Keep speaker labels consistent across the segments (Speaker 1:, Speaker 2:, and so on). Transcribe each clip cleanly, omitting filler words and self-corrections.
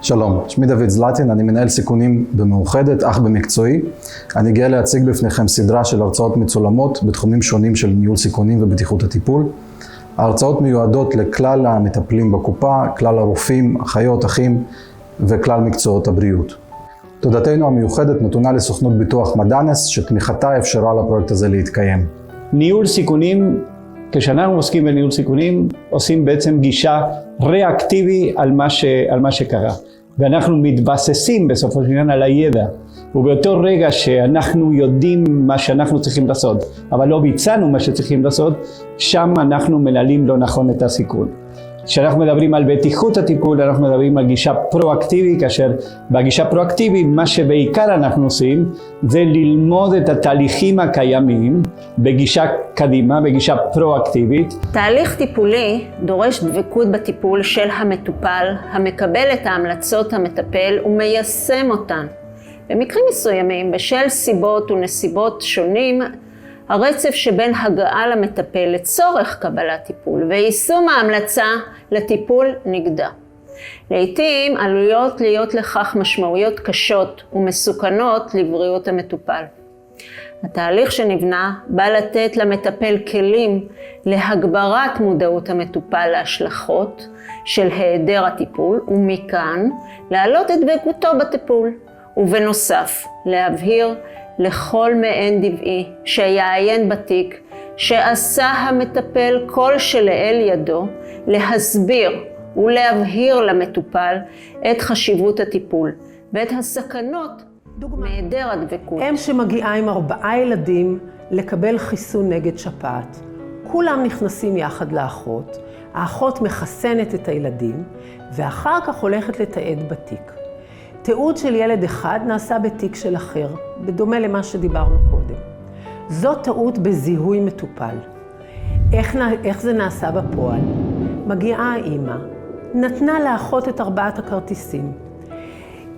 Speaker 1: שלום, שמי דוד זלטין, אני מנהל סיכונים במאוחדת, אך במקצועי. אני גאה להציג בפניכם סדרה של הרצאות מצולמות בתחומים שונים של ניהול סיכונים ובטיחות הטיפול. ההרצאות מיועדות לכלל המטפלים בקופה, כלל הרופאים, אחיות, אחים וכלל מקצועות הבריאות. תודתנו המיוחדת נתונה לסוכנות ביטוח מדאנס, שתמיכתה אפשרה לפרויקט הזה להתקיים.
Speaker 2: ניהול סיכונים, כשאנחנו עוסקים בניהול סיכונים, עושים בעצם גישה ריאקטיבי על מה שקרה. ואנחנו מתבססים בסופו של עניין על הידע. ובאותו רגע שאנחנו יודעים מה שאנחנו צריכים לעשות, אבל לא ביצענו מה שצריכים לעשות, שם אנחנו מנהלים לא נכון את הסיכון. כשאנחנו מדברים על בטיחות הטיפול, אנחנו מדברים על גישה פרואקטיבית, כאשר בגישה פרואקטיבית מה שבעיקר אנחנו עושים זה ללמוד את התהליכים הקיימים בגישה קדימה, בגישה פרואקטיבית.
Speaker 3: תהליך טיפולי דורש דבקות בטיפול של המטופל, המקבל את ההמלצות המטפל ומיישם אותן. במקרים מסוימים, בשל סיבות ונסיבות שונים, הרצף שבין הגעה למטפל לצורך קבלת טיפול ויישום ההמלצה לטיפול נגדע. לעתים עלולות להיות לכך משמעויות קשות ומסוכנות לבריאות המטופל. התהליך שנבנה בא לתת למטפל כלים להגברת מודעות המטופל להשלכות של היעדר הטיפול, ומכאן להעלות את דבקותו בטיפול, ובנוסף להבהיר לכל מעין דבעי שיעיין בתיק שעשה המטפל כל שלאל ידו להסביר ולהבהיר למטופל את חשיבות הטיפול ואת הסכנות מהיעדר הדבקות.
Speaker 4: אם שמגיעה עם 4 ילדים לקבל חיסון נגד שפעת, כולם נכנסים יחד לאחות, האחות מחסנת את הילדים ואחר כך הולכת לתעד בתיק. תיעוד של ילד אחד נעשה בתיק של אחר, בדומה למה שדיברנו קודם. זאת טעות בזיהוי מטופל. איך זה נעשה בפועל? מגיעה האמא, נתנה לאחות את 4 הכרטיסים.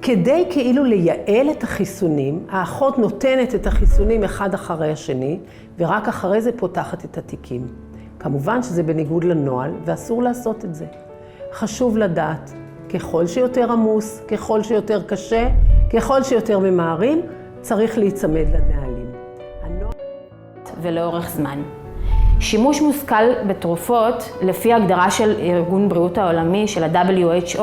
Speaker 4: כדי כאילו לייעל את החיסונים, האחות נותנת את החיסונים אחד אחרי השני, ורק אחרי זה פותחת את התיקים. כמובן שזה בניגוד לנוהל, ואסור לעשות את זה. חשוב לדעת, ככל שיותר עמוס, ככל שיותר קשה, ככל שיותר ממהרים, צריך להיצמד לנהלים.
Speaker 5: ולאורך זמן. שימוש מושכל בתרופות, לפי הגדרה של ארגון בריאות העולמי, של ה-WHO,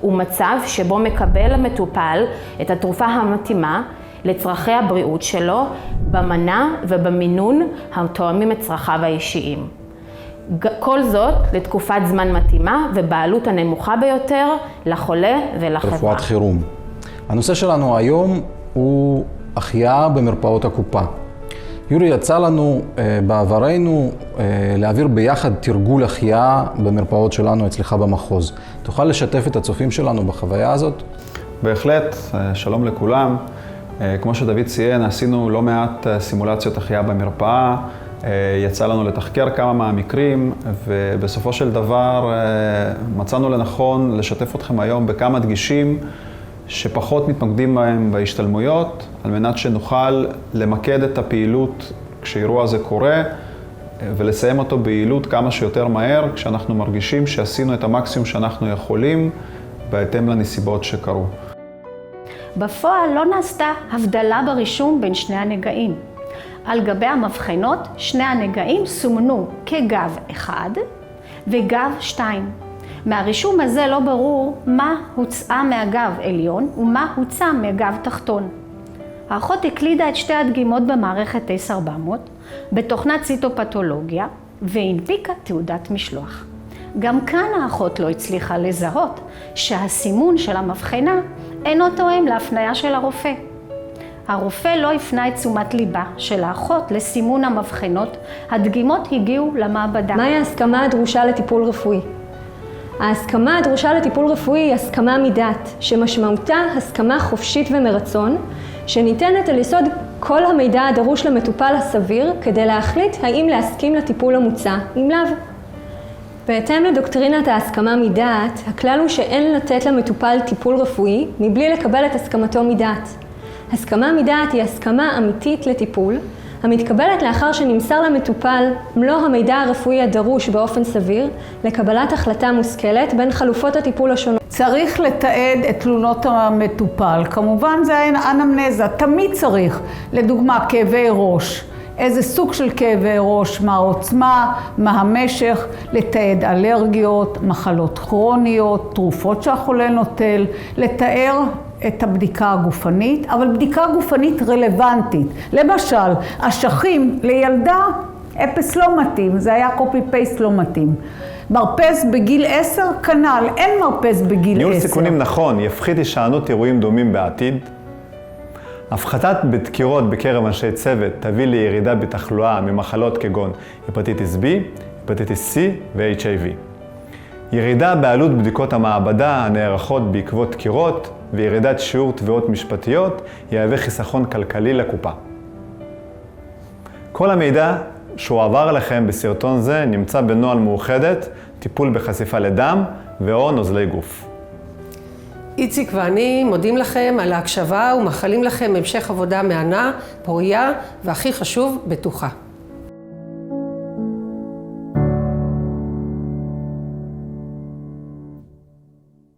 Speaker 5: הוא מצב שבו מקבל המטופל את התרופה המתאימה לצרכי הבריאות שלו, במנה ובמינון התואמים את צרכיו האישיים. כל זאת לתקופת זמן מתאימה ובעלות הנמוכה ביותר לחולה ולחברה.
Speaker 1: רפואת חירום. הנושא שלנו היום הוא החייאה במרפאות הקופה. יורי, יצא לנו בעברנו להעביר ביחד תרגול החייאה במרפאות שלנו אצלך במחוז. תוכל לשתף את הצופים שלנו בחוויה הזאת?
Speaker 6: בהחלט, שלום לכולם. כמו שדוד ציין, עשינו לא מעט סימולציות החייאה במרפאה. יצא לנו לתחקר כמה מהמקרים, ובסופו של דבר מצאנו לנכון לשתף אתכם היום בכמה דגישים שפחות מתמקדים בהם בהשתלמויות, על מנת שנוכל למקד את הפעילות כשאירוע הזה קורה, ולסיים אותו ביעילות כמה שיותר מהר, כשאנחנו מרגישים שעשינו את המקסימום שאנחנו יכולים, בהתאם לנסיבות שקרו.
Speaker 7: בפועל לא נעשתה הבדלה ברישום בין שני הנגעים. על גבי המבחנות, שני הנגעים סומנו כגב 1 וגב 2. מהרישום הזה לא ברור מה הוצאה מהגב עליון ומה הוצא מהגב תחתון. האחות הקלידה את שתי הדגימות במערכת S400 בתוכנת ציטופתולוגיה והנפיקה תעודת משלוח. גם כאן האחות לא הצליחה לזהות שהסימון של המבחנה אינו תואם להפניה של הרופא. הרופא לא הפנה את תשומת ליבה של האחות לסימון המבחנות, הדגימות הגיעו למעבדה.
Speaker 8: מהי ההסכמה הדרושה לטיפול רפואי? ההסכמה הדרושה לטיפול רפואי היא הסכמה מדעת, שמשמעותה הסכמה חופשית ומרצון, שניתנת על יסוד כל המידע הדרוש למטופל הסביר, כדי להחליט האם להסכים לטיפול המוצע, אם לאו. בהתאם לדוקטרינת ההסכמה מדעת, הכלל הוא שאין לתת למטופל טיפול רפואי מבלי לקבל את הסכמתו מדעת. הסכמה מדעת היא הסכמה אמיתית לטיפול, המתקבלת לאחר שנמסר למטופל מלוא המידע הרפואי הדרוש באופן סביר לקבלת החלטה מושכלת בין חלופות הטיפול השונות.
Speaker 9: צריך לתעד את תלונות המטופל. כמובן זה אנמנזה, תמיד צריך. לדוגמה, כאבי ראש. איזה סוג של כאבי ראש, מה העוצמה, מה המשך, לתעד אלרגיות, מחלות כרוניות, תרופות שהחולה נוטל, לתאר את הבדיקה הגופנית, אבל בדיקה גופנית רלוונטית. למשל, אשכים לילדה, אפס לא מתאים, זה היה קופי-פייסט לא מתאים. מרפס בגיל 10, כנ"ל, אין מרפס בגיל 10.
Speaker 6: ניהול סיכונים נכון, יפחית הישענות אירועים דומים בעתיד. הפחתת בדקירות בקרב אנשי צוות תביא לירידה בתחלואה ממחלות כגון הפטיטיס B, הפטיטיס C ו-HIV. ירידה בעלות בדיקות המעבדה הנערכות בעקבות דקירות וירידת שיעור תביעות משפטיות יהווה חיסכון כלכלי לקופה. כל המידע שהועבר לכם בסרטון זה נמצא בנוהל מאוחדת, טיפול בחשיפה לדם ו/או נוזלי גוף.
Speaker 4: איציק ואני מודים לכם על ההקשבה ומאחלים לכם המשך עבודה מהנה, פוריה והכי חשוב, בטוחה.